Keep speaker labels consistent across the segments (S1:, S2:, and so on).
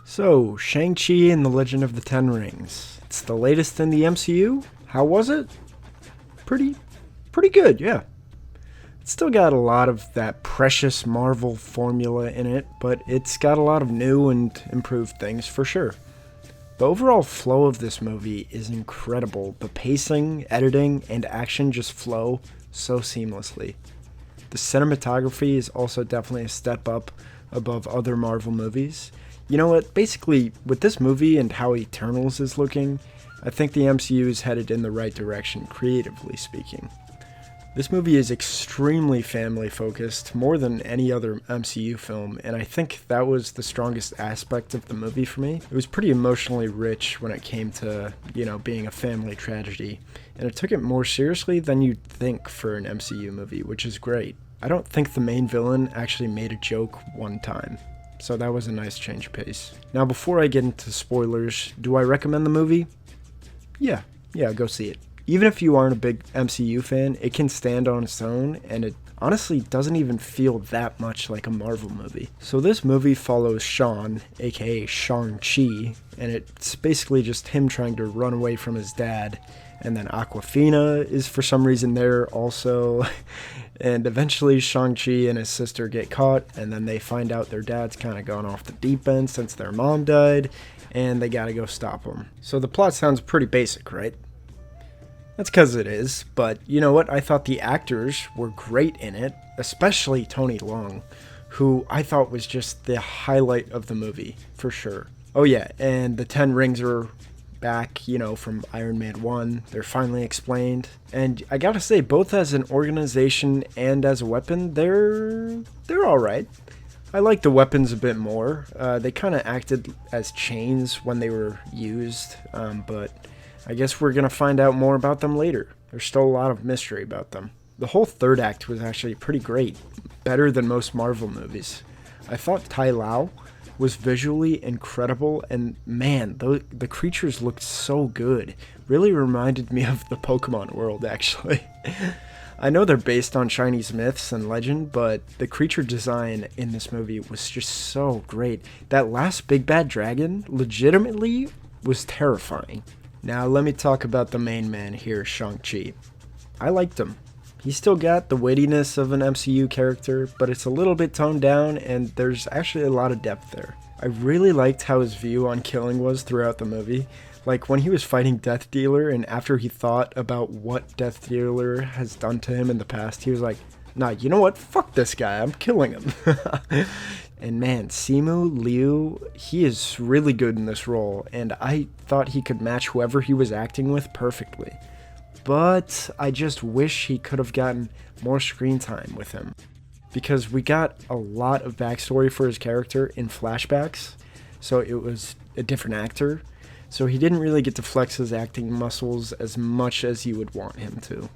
S1: So, Shang-Chi and the Legend of the Ten Rings. It's the latest in the MCU. How was it? Pretty pretty good, yeah. It's still got a lot of that precious Marvel formula in it, but it's got a lot of new and improved things for sure. The overall flow of this movie is incredible. The pacing, editing, and action just flow so seamlessly. The cinematography is also definitely a step up above other Marvel movies. You know what? Basically, with this movie and how Eternals is looking, I think the MCU is headed in the right direction, creatively speaking. This movie is extremely family focused, more than any other MCU film, and I think that was the strongest aspect of the movie for me. It was pretty emotionally rich when it came to, being a family tragedy, and it took it more seriously than you'd think for an MCU movie, which is great. I don't think the main villain actually made a joke one time, so that was a nice change of pace. Now, before I get into spoilers, do I recommend the movie? Yeah, go see it. Even if you aren't a big MCU fan, it can stand on its own, and it honestly doesn't even feel that much like a Marvel movie. So this movie follows Sean, aka Shang-Chi, and it's basically just him trying to run away from his dad, and then Aquafina is for some reason there also, and eventually Shang-Chi and his sister get caught, and then they find out their dad's kind of gone off the deep end since their mom died, and they gotta go stop him. So the plot sounds pretty basic, right? That's because it is, but you know what? I thought the actors were great in it, especially Tony Leung, who I thought was just the highlight of the movie, for sure. Oh yeah, and the Ten Rings are back, from Iron Man 1. They're finally explained. And I gotta say, both as an organization and as a weapon, they're alright. I like the weapons a bit more. They kind of acted as chains when they were used, but I guess we're going to find out more about them later. There's still a lot of mystery about them. The whole third act was actually pretty great, better than most Marvel movies. I thought Tai Lao was visually incredible, and man, the creatures looked so good. Really reminded me of the Pokemon world, actually. I know they're based on Chinese myths and legend, but the creature design in this movie was just so great. That last big bad dragon legitimately was terrifying. Now let me talk about the main man here, Shang-Chi. I liked him. He's still got the wittiness of an MCU character, but it's a little bit toned down, and there's actually a lot of depth there. I really liked how his view on killing was throughout the movie. Like when he was fighting Death Dealer, and after he thought about what Death Dealer has done to him in the past, he was like, nah, you know what? Fuck this guy. I'm killing him. And man, Simu Liu, he is really good in this role, and I thought he could match whoever he was acting with perfectly. But I just wish he could have gotten more screen time with him, because we got a lot of backstory for his character in flashbacks, so it was a different actor, so he didn't really get to flex his acting muscles as much as you would want him to.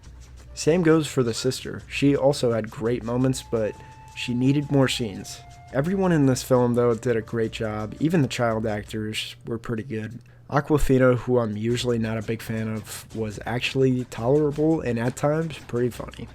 S1: Same goes for the sister. She also had great moments, but she needed more scenes. Everyone in this film, though, did a great job. Even the child actors were pretty good. Aquafina, who I'm usually not a big fan of, was actually tolerable and at times pretty funny.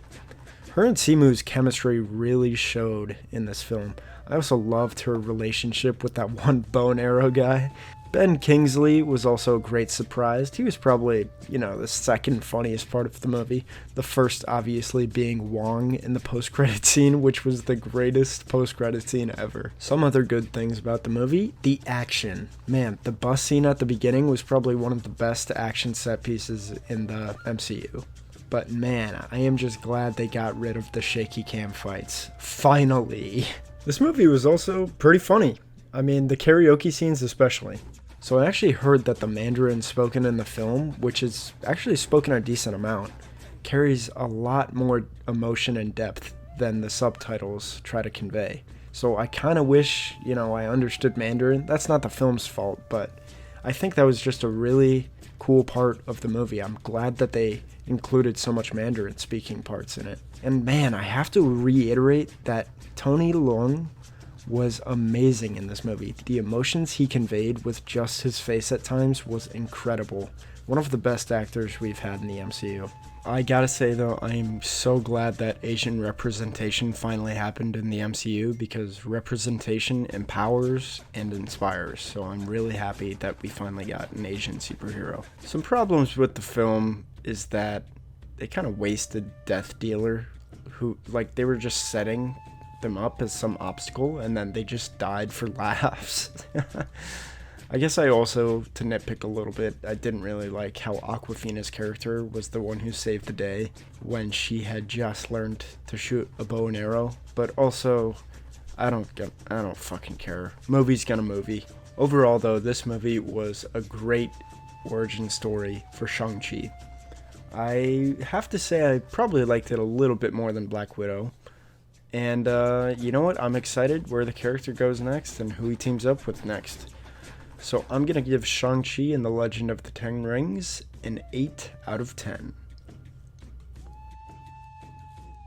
S1: Her and Simu's chemistry really showed in this film. I also loved her relationship with that one bow and arrow guy. Ben Kingsley was also a great surprise. He was probably, the second funniest part of the movie. The first, obviously, being Wong in the post-credit scene, which was the greatest post-credit scene ever. Some other good things about the movie: the action. Man, the bus scene at the beginning was probably one of the best action set pieces in the MCU. But man, I am just glad they got rid of the shaky cam fights. Finally! This movie was also pretty funny. I mean, the karaoke scenes especially. So I actually heard that the Mandarin spoken in the film, which is actually spoken a decent amount, carries a lot more emotion and depth than the subtitles try to convey. So I kind of wish, I understood Mandarin. That's not the film's fault, but I think that was just a really cool part of the movie. I'm glad that they included so much Mandarin speaking parts in it. And man, I have to reiterate that Tony Leung was amazing in this movie. The emotions he conveyed with just his face at times was incredible. One of the best actors we've had in the MCU. I gotta say though, I'm so glad that Asian representation finally happened in the MCU because representation empowers and inspires. So I'm really happy that we finally got an Asian superhero. Some problems with the film is that they kind of wasted Death Dealer, who, like, they were just setting them up as some obstacle and then they just died for laughs. I guess I also, to nitpick a little bit, I didn't really like how Aquafina's character was the one who saved the day when she had just learned to shoot a bow and arrow. But also, I don't fucking care. Movie's gonna movie. Overall, though, this movie was a great origin story for Shang-Chi. I have to say I probably liked it a little bit more than Black Widow. And you know what? I'm excited where the character goes next and who he teams up with next. So I'm going to give Shang-Chi and the Legend of the Ten Rings an 8 out of 10.